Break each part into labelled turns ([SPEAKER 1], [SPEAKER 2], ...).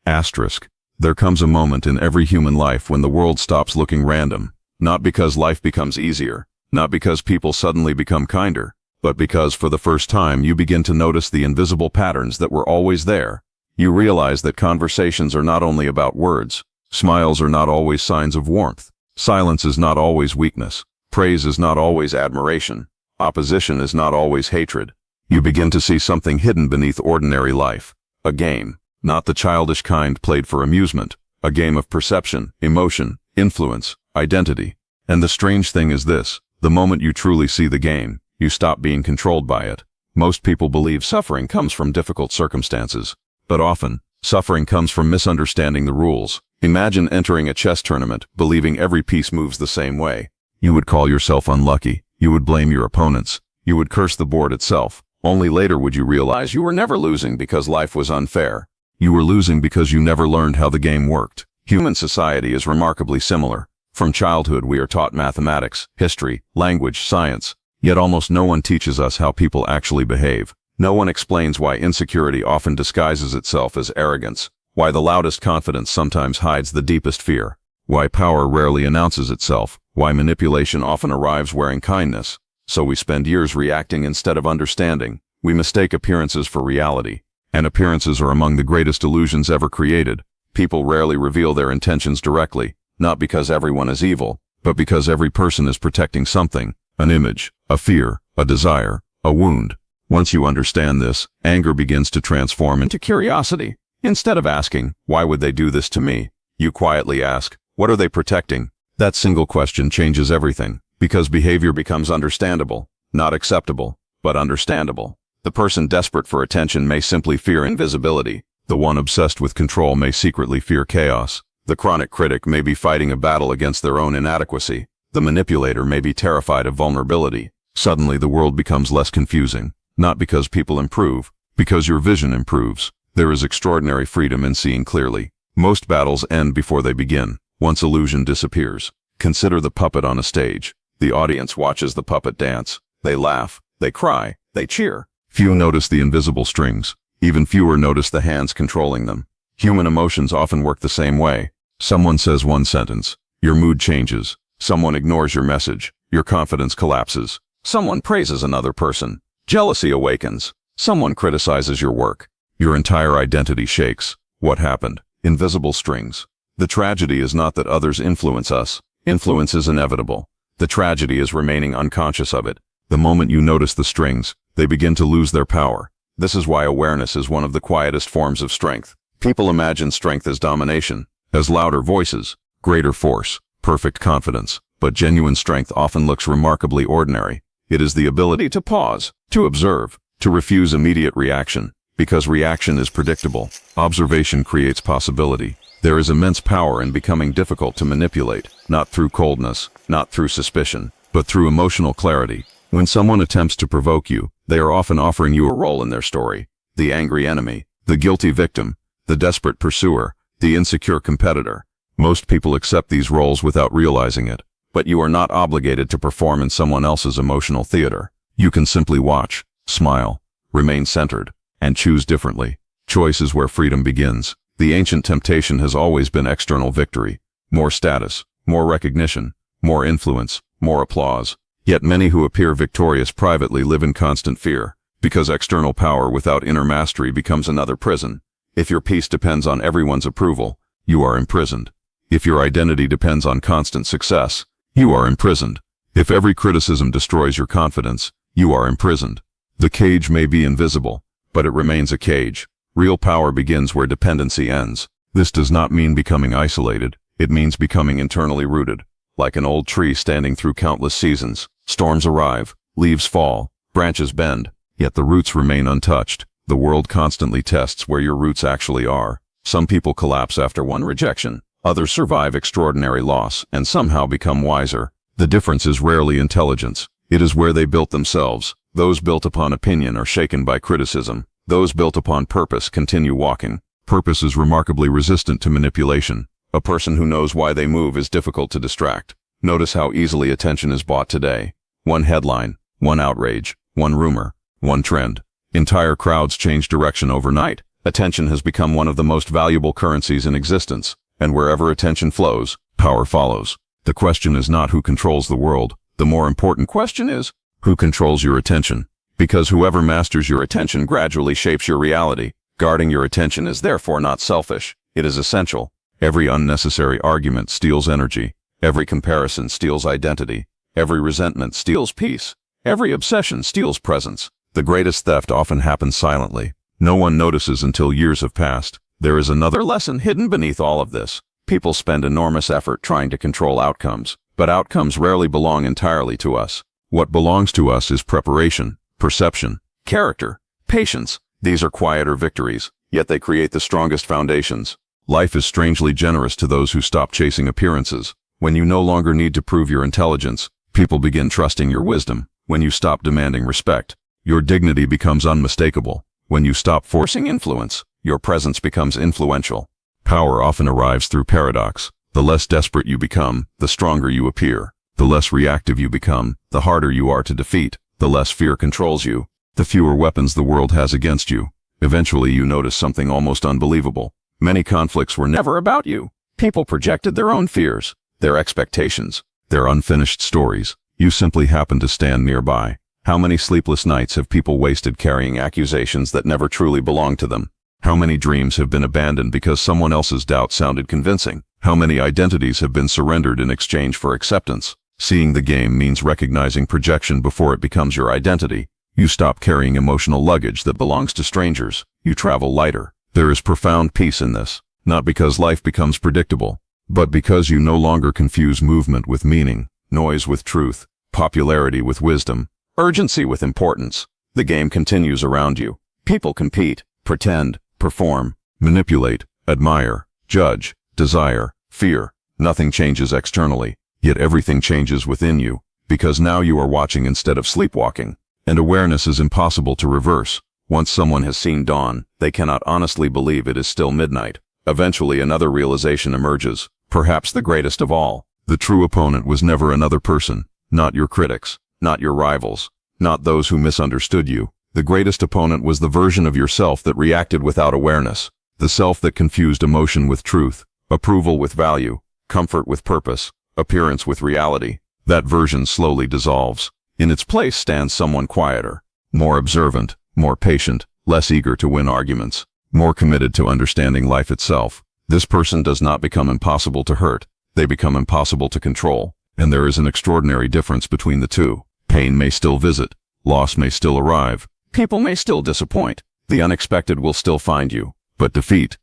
[SPEAKER 1] Asterisk. There comes a moment in every human life when the world stops looking random, not because life becomes easier, not because people suddenly become kinder, but because for the first time you begin to notice the invisible patterns that were always there. You realize that conversations are not only about words, smiles are not always signs of warmth, silence is not always weakness, praise is not always admiration, opposition is not always hatred. You begin to see something hidden beneath ordinary life, a game. Not the childish kind played for amusement, a game of perception, emotion, influence, identity. And the strange thing is this, the moment you truly see the game, you stop being controlled by it. Most people believe suffering comes from difficult circumstances, but often, suffering comes from misunderstanding the rules. Imagine entering a chess tournament, believing every piece moves the same way. You would call yourself unlucky, you would blame your opponents, you would curse the board itself. Only later would you realize you were never losing because life was unfair. You were losing because you never learned how the game worked. Human society is remarkably similar. From childhood we are taught mathematics, history, language, science. Yet almost no one teaches us how people actually behave. No one explains why insecurity often disguises itself as arrogance, why the loudest confidence sometimes hides the deepest fear, why power rarely announces itself, why manipulation often arrives wearing kindness. So we spend years reacting instead of understanding. We mistake appearances for reality. And appearances are among the greatest illusions ever created. People rarely reveal their intentions directly, not because everyone is evil, but because every person is protecting something, an image, a fear, a desire, a wound. Once you understand this, anger begins to transform into curiosity. Instead of asking, why would they do this to me? You quietly ask, what are they protecting? That single question changes everything, because behavior becomes understandable, not acceptable, but understandable. The person desperate for attention may simply fear invisibility. The one obsessed with control may secretly fear chaos. The chronic critic may be fighting a battle against their own inadequacy. The manipulator may be terrified of vulnerability. Suddenly the world becomes less confusing, not because people improve, because your vision improves. There is extraordinary freedom in seeing clearly. Most battles end before they begin, once illusion disappears. Consider the puppet on a stage. The audience watches the puppet dance. They laugh, they cry, they cheer. Few notice the invisible strings. Even fewer notice the hands controlling them. Human emotions often work the same way. Someone says one sentence. Your mood changes. Someone ignores your message. Your confidence collapses. Someone praises another person. Jealousy awakens. Someone criticizes your work. Your entire identity shakes. What happened? Invisible strings. The tragedy is not that others influence us. Influence is inevitable. The tragedy is remaining unconscious of it. The moment you notice the strings, they begin to lose their power. This is why awareness is one of the quietest forms of strength. People imagine strength as domination, as louder voices, greater force, perfect confidence. But genuine strength often looks remarkably ordinary. It is the ability to pause, to observe, to refuse immediate reaction. Because reaction is predictable, observation creates possibility. There is immense power in becoming difficult to manipulate, not through coldness, not through suspicion, but through emotional clarity. When someone attempts to provoke you, they are often offering you a role in their story. The angry enemy, the guilty victim, the desperate pursuer, the insecure competitor. Most people accept these roles without realizing it. But you are not obligated to perform in someone else's emotional theater. You can simply watch, smile, remain centered, and choose differently. Choice is where freedom begins. The ancient temptation has always been external victory. More status, more recognition, more influence, more applause. Yet many who appear victorious privately live in constant fear, because external power without inner mastery becomes another prison. If your peace depends on everyone's approval, you are imprisoned. If your identity depends on constant success, you are imprisoned. If every criticism destroys your confidence, you are imprisoned. The cage may be invisible, but it remains a cage. Real power begins where dependency ends. This does not mean becoming isolated. It means becoming internally rooted. Like an old tree standing through countless seasons, storms arrive, leaves fall, branches bend, yet the roots remain untouched. The world constantly tests where your roots actually are. Some people collapse after one rejection. Others survive extraordinary loss and somehow become wiser. The difference is rarely intelligence. It is where they built themselves. Those built upon opinion are shaken by criticism. Those built upon purpose continue walking. Purpose is remarkably resistant to manipulation. A person who knows why they move is difficult to distract. Notice how easily attention is bought today. One headline, one outrage, one rumor, one trend. Entire crowds change direction overnight, Attention has become one of the most valuable currencies in existence, and wherever attention flows, power follows. The question is not who controls the world. The more important question is, who controls your attention? Because whoever masters your attention gradually shapes your reality. Guarding your attention is therefore not selfish. It is essential. Every unnecessary argument steals energy. Every comparison steals identity. Every resentment steals peace. Every obsession steals presence. The greatest theft often happens silently. No one notices until years have passed. There is another lesson hidden beneath all of this. People spend enormous effort trying to control outcomes, but outcomes rarely belong entirely to us. What belongs to us is preparation, perception, character, patience. These are quieter victories, yet they create the strongest foundations. Life is strangely generous to those who stop chasing appearances. When you no longer need to prove your intelligence, people begin trusting your wisdom. When you stop demanding respect, your dignity becomes unmistakable. When you stop forcing influence, your presence becomes influential. Power often arrives through paradox. The less desperate you become, the stronger you appear. The less reactive you become, the harder you are to defeat. The less fear controls you, the fewer weapons the world has against you. Eventually you notice something almost unbelievable. Many conflicts were never about you. People projected their own fears, their expectations, their unfinished stories. You simply happened to stand nearby. How many sleepless nights have people wasted carrying accusations that never truly belonged to them? How many dreams have been abandoned because someone else's doubt sounded convincing? How many identities have been surrendered in exchange for acceptance? Seeing the game means recognizing projection before it becomes your identity. You stop carrying emotional luggage that belongs to strangers. You travel lighter. There is profound peace in this, not because life becomes predictable, but because you no longer confuse movement with meaning, noise with truth, popularity with wisdom, urgency with importance. The game continues around you. People compete, pretend, perform, manipulate, admire, judge, desire, fear. Nothing changes externally, yet everything changes within you, because now you are watching instead of sleepwalking. And awareness is impossible to reverse. Once someone has seen dawn, they cannot honestly believe it is still midnight. Eventually another realization emerges, perhaps the greatest of all. The true opponent was never another person, not your critics, not your rivals, not those who misunderstood you. The greatest opponent was the version of yourself that reacted without awareness, the self that confused emotion with truth, approval with value, comfort with purpose, appearance with reality. That version slowly dissolves. In its place stands someone quieter, more observant, more patient, less eager to win arguments, more committed to understanding life itself. This person does not become impossible to hurt. They become impossible to control, and there is an extraordinary difference between the two. Pain may still visit, loss may still arrive, people may still disappoint, the unexpected will still find you. But defeat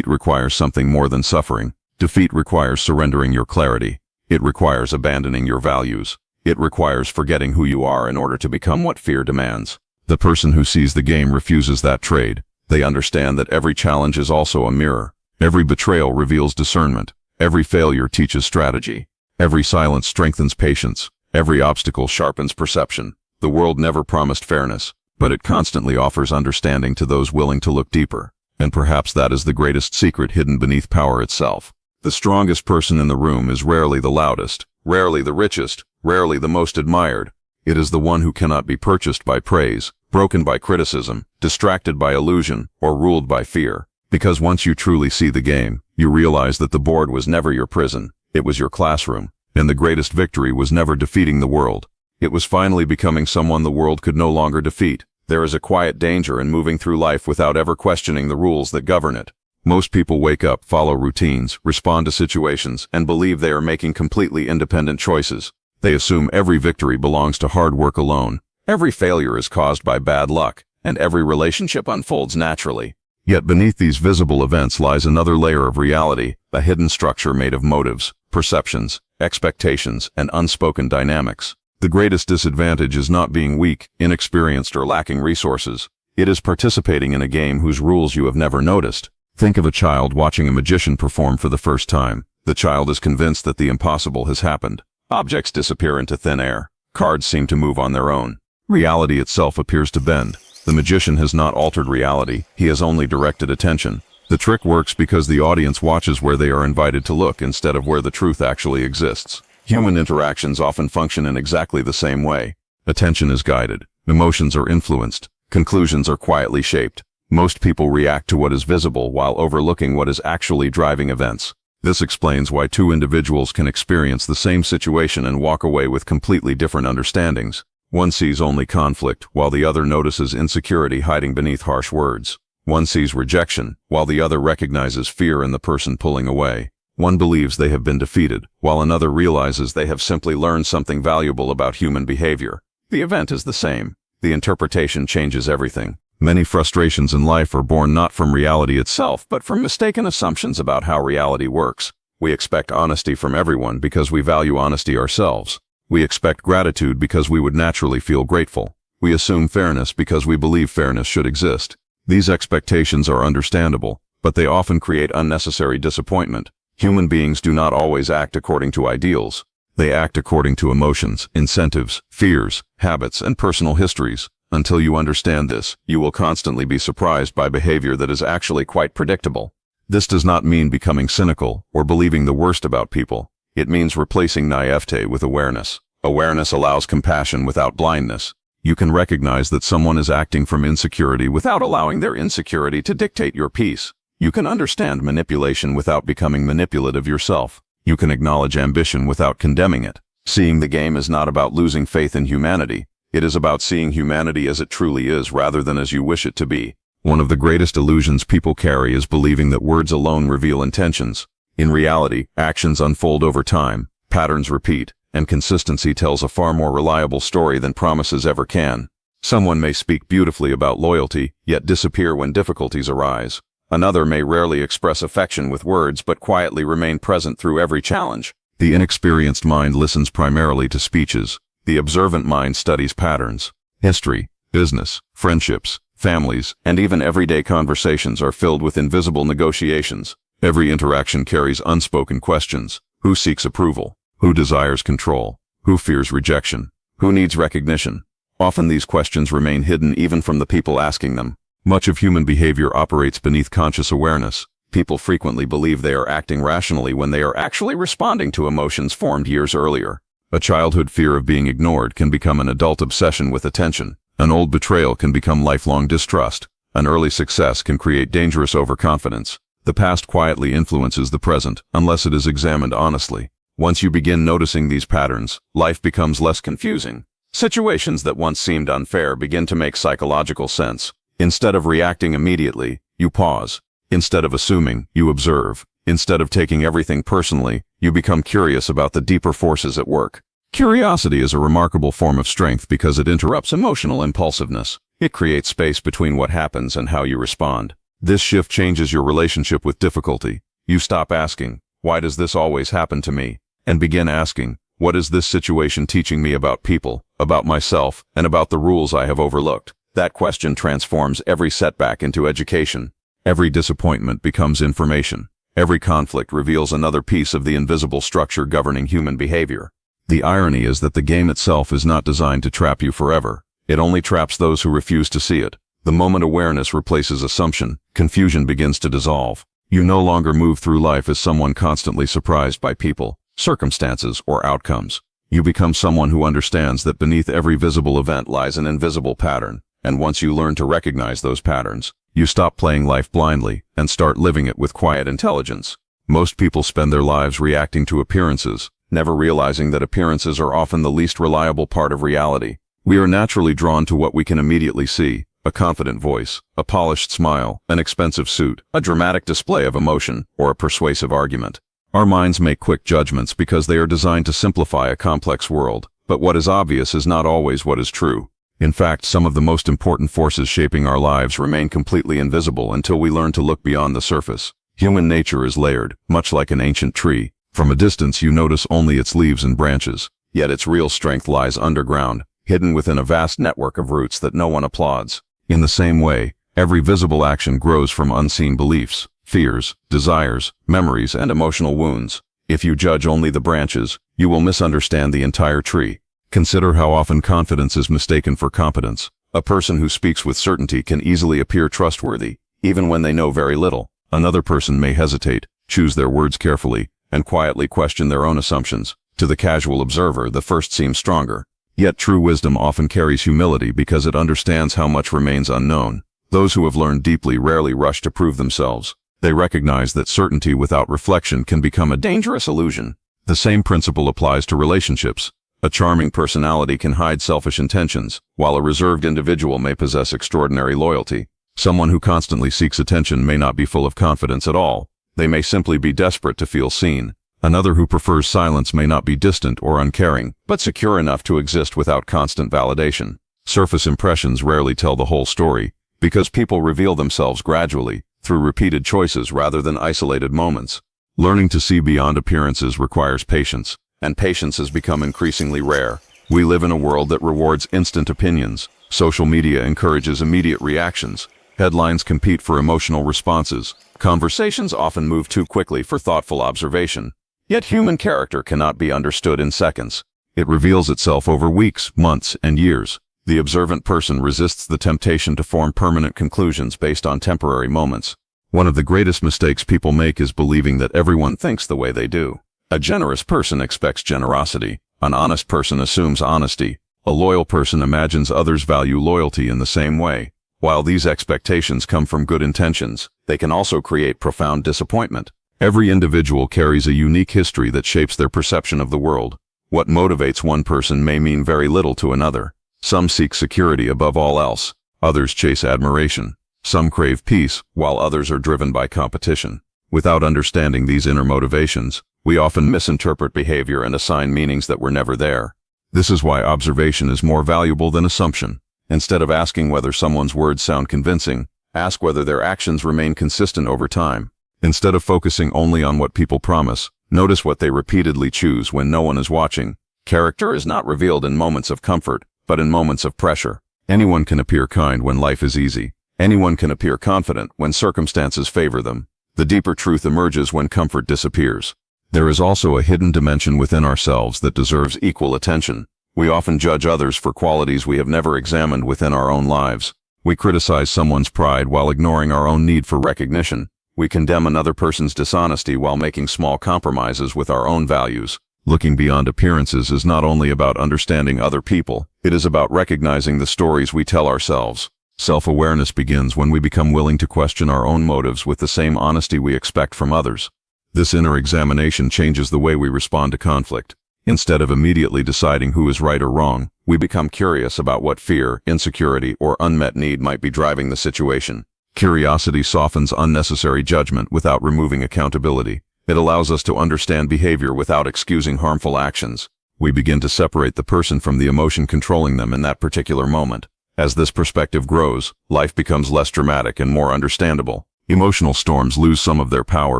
[SPEAKER 1] requires something more than suffering. Defeat requires surrendering your clarity. It requires abandoning your values. It requires forgetting who you are in order to become what fear demands. The person who sees the game refuses that trade. They understand that every challenge is also a mirror. Every betrayal reveals discernment. Every failure teaches strategy. Every silence strengthens patience. Every obstacle sharpens perception. The world never promised fairness, but it constantly offers understanding to those willing to look deeper. And perhaps that is the greatest secret hidden beneath power itself. The strongest person in the room is rarely the loudest, rarely the richest, rarely the most admired. It is the one who cannot be purchased by praise, broken by criticism, distracted by illusion, or ruled by fear. Because once you truly see the game, you realize that the board was never your prison, it was your classroom, and the greatest victory was never defeating the world. It was finally becoming someone the world could no longer defeat. There is a quiet danger in moving through life without ever questioning the rules that govern it. Most people wake up, follow routines, respond to situations, and believe they are making completely independent choices. They assume every victory belongs to hard work alone. Every failure is caused by bad luck, and every relationship unfolds naturally. Yet beneath these visible events lies another layer of reality, a hidden structure made of motives, perceptions, expectations, and unspoken dynamics. The greatest disadvantage is not being weak, inexperienced, or lacking resources. It is participating in a game whose rules you have never noticed. Think of a child watching a magician perform for the first time. The child is convinced that the impossible has happened. Objects disappear into thin air. Cards seem to move on their own. Reality itself appears to bend. The magician has not altered reality, he has only directed attention. The trick works because the audience watches where they are invited to look instead of where the truth actually exists. Human interactions often function in exactly the same way. Attention is guided, emotions are influenced, conclusions are quietly shaped. Most people react to what is visible while overlooking what is actually driving events. This explains why two individuals can experience the same situation and walk away with completely different understandings. One sees only conflict, while the other notices insecurity hiding beneath harsh words. One sees rejection, while the other recognizes fear in the person pulling away. One believes they have been defeated, while another realizes they have simply learned something valuable about human behavior. The event is the same. The interpretation changes everything. Many frustrations in life are born not from reality itself, but from mistaken assumptions about how reality works. We expect honesty from everyone because we value honesty ourselves. We expect gratitude because we would naturally feel grateful. We assume fairness because we believe fairness should exist. These expectations are understandable, but they often create unnecessary disappointment. Human beings do not always act according to ideals. They act according to emotions, incentives, fears, habits, and personal histories. Until you understand this, you will constantly be surprised by behavior that is actually quite predictable. This does not mean becoming cynical or believing the worst about people. It means replacing naivete with awareness. Awareness allows compassion without blindness. You can recognize that someone is acting from insecurity without allowing their insecurity to dictate your peace. You can understand manipulation without becoming manipulative yourself. You can acknowledge ambition without condemning it. Seeing the game is not about losing faith in humanity. It is about seeing humanity as it truly is rather than as you wish it to be. One of the greatest illusions people carry is believing that words alone reveal intentions. In reality, actions unfold over time, patterns repeat, and consistency tells a far more reliable story than promises ever can. Someone may speak beautifully about loyalty, yet disappear when difficulties arise. Another may rarely express affection with words but quietly remain present through every challenge. The inexperienced mind listens primarily to speeches. The observant mind studies patterns. History, business, friendships, families, and even everyday conversations are filled with invisible negotiations. Every interaction carries unspoken questions. Who seeks approval? Who desires control? Who fears rejection? Who needs recognition? Often these questions remain hidden even from the people asking them. Much of human behavior operates beneath conscious awareness. People frequently believe they are acting rationally when they are actually responding to emotions formed years earlier. A childhood fear of being ignored can become an adult obsession with attention. An old betrayal can become lifelong distrust. An early success can create dangerous overconfidence. The past quietly influences the present, unless it is examined honestly. Once you begin noticing these patterns, life becomes less confusing. Situations that once seemed unfair begin to make psychological sense. Instead of reacting immediately, you pause. Instead of assuming, you observe. Instead of taking everything personally, you become curious about the deeper forces at work. Curiosity is a remarkable form of strength because it interrupts emotional impulsiveness. It creates space between what happens and how you respond. This shift changes your relationship with difficulty. You stop asking, "Why does this always happen to me?" and begin asking, "What is this situation teaching me about people, about myself, and about the rules I have overlooked?" That question transforms every setback into education. Every disappointment becomes information. Every conflict reveals another piece of the invisible structure governing human behavior. The irony is that the game itself is not designed to trap you forever. It only traps those who refuse to see it. The moment awareness replaces assumption, confusion begins to dissolve. You no longer move through life as someone constantly surprised by people, circumstances, or outcomes. You become someone who understands that beneath every visible event lies an invisible pattern. And once you learn to recognize those patterns, you stop playing life blindly and start living it with quiet intelligence. Most people spend their lives reacting to appearances, never realizing that appearances are often the least reliable part of reality. We are naturally drawn to what we can immediately see: a confident voice, a polished smile, an expensive suit, a dramatic display of emotion, or a persuasive argument. Our minds make quick judgments because they are designed to simplify a complex world, but what is obvious is not always what is true. In fact, some of the most important forces shaping our lives remain completely invisible until we learn to look beyond the surface. Human nature is layered, much like an ancient tree. From a distance you notice only its leaves and branches, yet its real strength lies underground, hidden within a vast network of roots that no one applauds. In the same way, every visible action grows from unseen beliefs, fears, desires, memories, and emotional wounds. If you judge only the branches, you will misunderstand the entire tree. Consider how often confidence is mistaken for competence. A person who speaks with certainty can easily appear trustworthy, even when they know very little. Another person may hesitate, choose their words carefully, and quietly question their own assumptions. To the casual observer, the first seems stronger. Yet true wisdom often carries humility because it understands how much remains unknown. Those who have learned deeply rarely rush to prove themselves. They recognize that certainty without reflection can become a dangerous illusion. The same principle applies to relationships. A charming personality can hide selfish intentions, while a reserved individual may possess extraordinary loyalty. Someone who constantly seeks attention may not be full of confidence at all. They may simply be desperate to feel seen. Another who prefers silence may not be distant or uncaring, but secure enough to exist without constant validation. Surface impressions rarely tell the whole story, because people reveal themselves gradually, through repeated choices rather than isolated moments. Learning to see beyond appearances requires patience, and patience has become increasingly rare. We live in a world that rewards instant opinions. Social media encourages immediate reactions. Headlines compete for emotional responses. Conversations often move too quickly for thoughtful observation. Yet human character cannot be understood in seconds. It reveals itself over weeks, months, and years. The observant person resists the temptation to form permanent conclusions based on temporary moments. One of the greatest mistakes people make is believing that everyone thinks the way they do. A generous person expects generosity. An honest person assumes honesty. A loyal person imagines others value loyalty in the same way. While these expectations come from good intentions, they can also create profound disappointment. Every individual carries a unique history that shapes their perception of the world. What motivates one person may mean very little to another. Some seek security above all else. Others chase admiration. Some crave peace, while others are driven by competition. Without understanding these inner motivations, we often misinterpret behavior and assign meanings that were never there. This is why observation is more valuable than assumption. Instead of asking whether someone's words sound convincing, ask whether their actions remain consistent over time. Instead of focusing only on what people promise, notice what they repeatedly choose when no one is watching. Character is not revealed in moments of comfort, but in moments of pressure. Anyone can appear kind when life is easy. Anyone can appear confident when circumstances favor them. The deeper truth emerges when comfort disappears. There is also a hidden dimension within ourselves that deserves equal attention. We often judge others for qualities we have never examined within our own lives. We criticize someone's pride while ignoring our own need for recognition. We condemn another person's dishonesty while making small compromises with our own values. Looking beyond appearances is not only about understanding other people, it is about recognizing the stories we tell ourselves. Self-awareness begins when we become willing to question our own motives with the same honesty we expect from others. This inner examination changes the way we respond to conflict. Instead of immediately deciding who is right or wrong, we become curious about what fear, insecurity, or unmet need might be driving the situation. Curiosity softens unnecessary judgment without removing accountability. It allows us to understand behavior without excusing harmful actions. We begin to separate the person from the emotion controlling them in that particular moment. As this perspective grows, life becomes less dramatic and more understandable. Emotional storms lose some of their power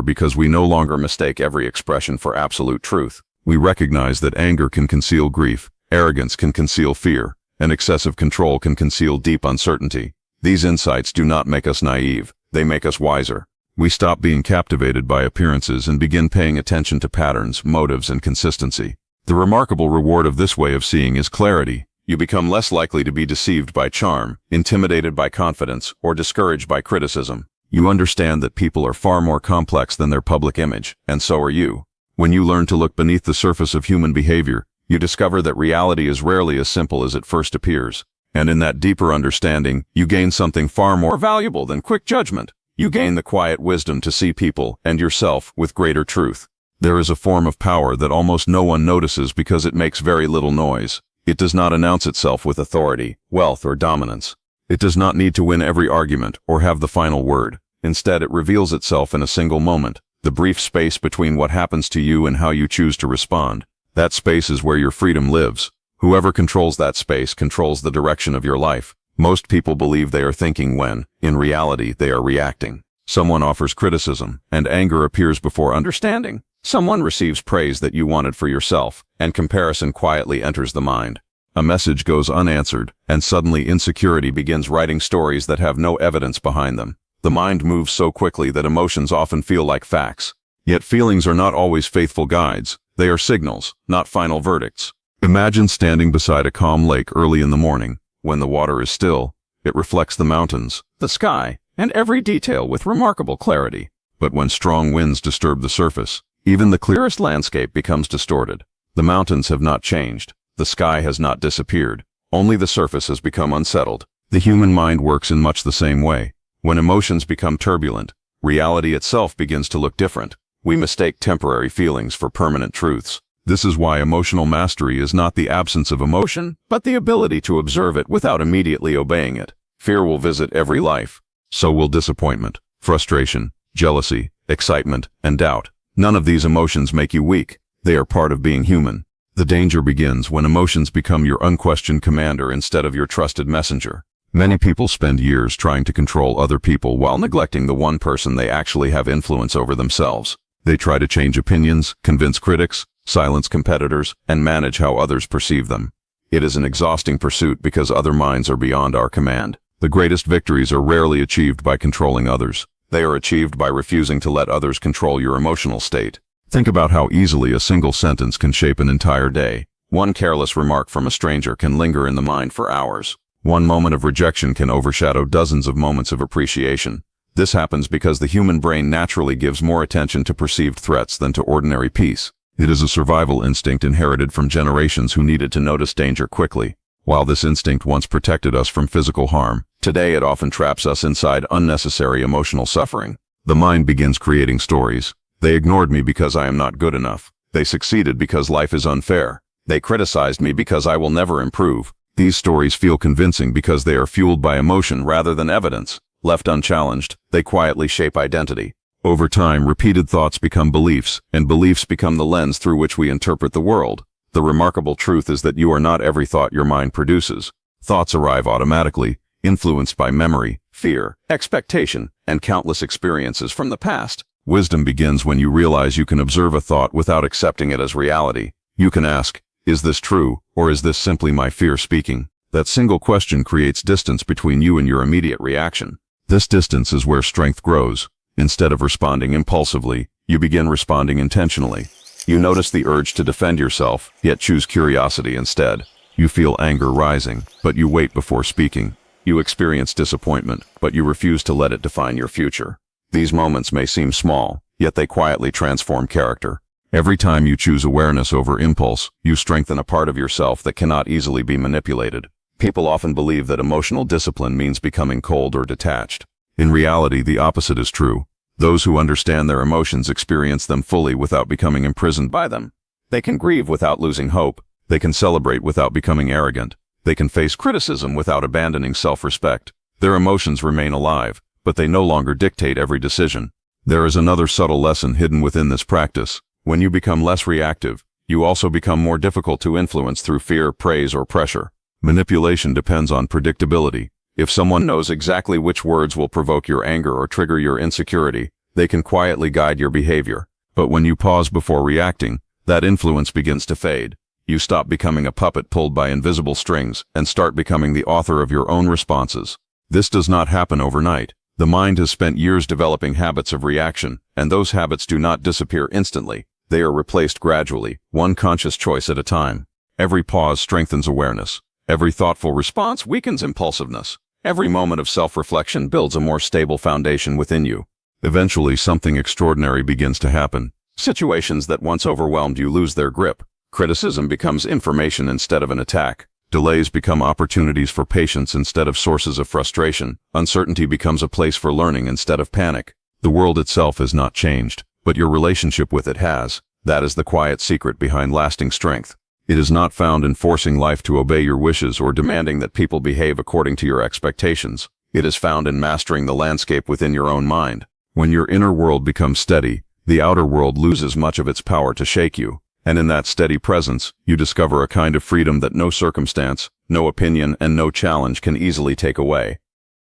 [SPEAKER 1] because we no longer mistake every expression for absolute truth. We recognize that anger can conceal grief, arrogance can conceal fear, and excessive control can conceal deep uncertainty. These insights do not make us naive, they make us wiser. We stop being captivated by appearances and begin paying attention to patterns, motives, and consistency. The remarkable reward of this way of seeing is clarity. You become less likely to be deceived by charm, intimidated by confidence, or discouraged by criticism. You understand that people are far more complex than their public image, and so are you. When you learn to look beneath the surface of human behavior, you discover that reality is rarely as simple as it first appears. And in that deeper understanding, you gain something far more valuable than quick judgment. You gain the quiet wisdom to see people and yourself with greater truth. There is a form of power that almost no one notices because it makes very little noise. It does not announce itself with authority, wealth, or dominance. It does not need to win every argument or have the final word. Instead, it reveals itself in a single moment. The brief space between what happens to you and how you choose to respond. That space is where your freedom lives. Whoever controls that space controls the direction of your life. Most people believe they are thinking when, in reality, they are reacting. Someone offers criticism, and anger appears before understanding. Someone receives praise that you wanted for yourself, and comparison quietly enters the mind. A message goes unanswered, and suddenly insecurity begins writing stories that have no evidence behind them. The mind moves so quickly that emotions often feel like facts. Yet feelings are not always faithful guides. They are signals, not final verdicts. Imagine standing beside a calm lake early in the morning. When the water is still, it reflects the mountains, the sky, and every detail with remarkable clarity. But when strong winds disturb the surface, even the clearest landscape becomes distorted. The mountains have not changed. The sky has not disappeared. Only the surface has become unsettled. The human mind works in much the same way. When emotions become turbulent, reality itself begins to look different. We mistake temporary feelings for permanent truths. This is why emotional mastery is not the absence of emotion, but the ability to observe it without immediately obeying it. Fear will visit every life. So will disappointment, frustration, jealousy, excitement, and doubt. None of these emotions make you weak. They are part of being human. The danger begins when emotions become your unquestioned commander instead of your trusted messenger. Many people spend years trying to control other people while neglecting the one person they actually have influence over themselves. They try to change opinions, convince critics, silence competitors, and manage how others perceive them. It is an exhausting pursuit because other minds are beyond our command. The greatest victories are rarely achieved by controlling others. They are achieved by refusing to let others control your emotional state. Think about how easily a single sentence can shape an entire day. One careless remark from a stranger can linger in the mind for hours. One moment of rejection can overshadow dozens of moments of appreciation. This happens because the human brain naturally gives more attention to perceived threats than to ordinary peace. It is a survival instinct inherited from generations who needed to notice danger quickly. While this instinct once protected us from physical harm, today it often traps us inside unnecessary emotional suffering. The mind begins creating stories. They ignored me because I am not good enough. They succeeded because life is unfair. They criticized me because I will never improve. These stories feel convincing because they are fueled by emotion rather than evidence. Left unchallenged, they quietly shape identity. Over time, repeated thoughts become beliefs, and beliefs become the lens through which we interpret the world. The remarkable truth is that you are not every thought your mind produces. Thoughts arrive automatically, influenced by memory, fear, expectation, and countless experiences from the past. Wisdom begins when you realize you can observe a thought without accepting it as reality. You can ask, is this true, or is this simply my fear speaking? That single question creates distance between you and your immediate reaction. This distance is where strength grows. Instead of responding impulsively, you begin responding intentionally. You notice the urge to defend yourself, yet choose curiosity instead. You feel anger rising, but you wait before speaking. You experience disappointment, but you refuse to let it define your future. These moments may seem small, yet they quietly transform character. Every time you choose awareness over impulse, you strengthen a part of yourself that cannot easily be manipulated. People often believe that emotional discipline means becoming cold or detached. In reality, the opposite is true. Those who understand their emotions experience them fully without becoming imprisoned by them. They can grieve without losing hope. They can celebrate without becoming arrogant. They can face criticism without abandoning self-respect. Their emotions remain alive, but they no longer dictate every decision. There is another subtle lesson hidden within this practice. When you become less reactive, you also become more difficult to influence through fear, praise, or pressure. Manipulation depends on predictability. If someone knows exactly which words will provoke your anger or trigger your insecurity, they can quietly guide your behavior. But when you pause before reacting, that influence begins to fade. You stop becoming a puppet pulled by invisible strings and start becoming the author of your own responses. This does not happen overnight. The mind has spent years developing habits of reaction, and those habits do not disappear instantly. They are replaced gradually, one conscious choice at a time. Every pause strengthens awareness. Every thoughtful response weakens impulsiveness. Every moment of self-reflection builds a more stable foundation within you. Eventually, something extraordinary begins to happen. Situations that once overwhelmed you lose their grip. Criticism becomes information instead of an attack. Delays become opportunities for patience instead of sources of frustration. Uncertainty becomes a place for learning instead of panic. The world itself has not changed, but your relationship with it has. That is the quiet secret behind lasting strength. It is not found in forcing life to obey your wishes or demanding that people behave according to your expectations. It is found in mastering the landscape within your own mind. When your inner world becomes steady, the outer world loses much of its power to shake you. And in that steady presence, you discover a kind of freedom that no circumstance, no opinion, and no challenge can easily take away.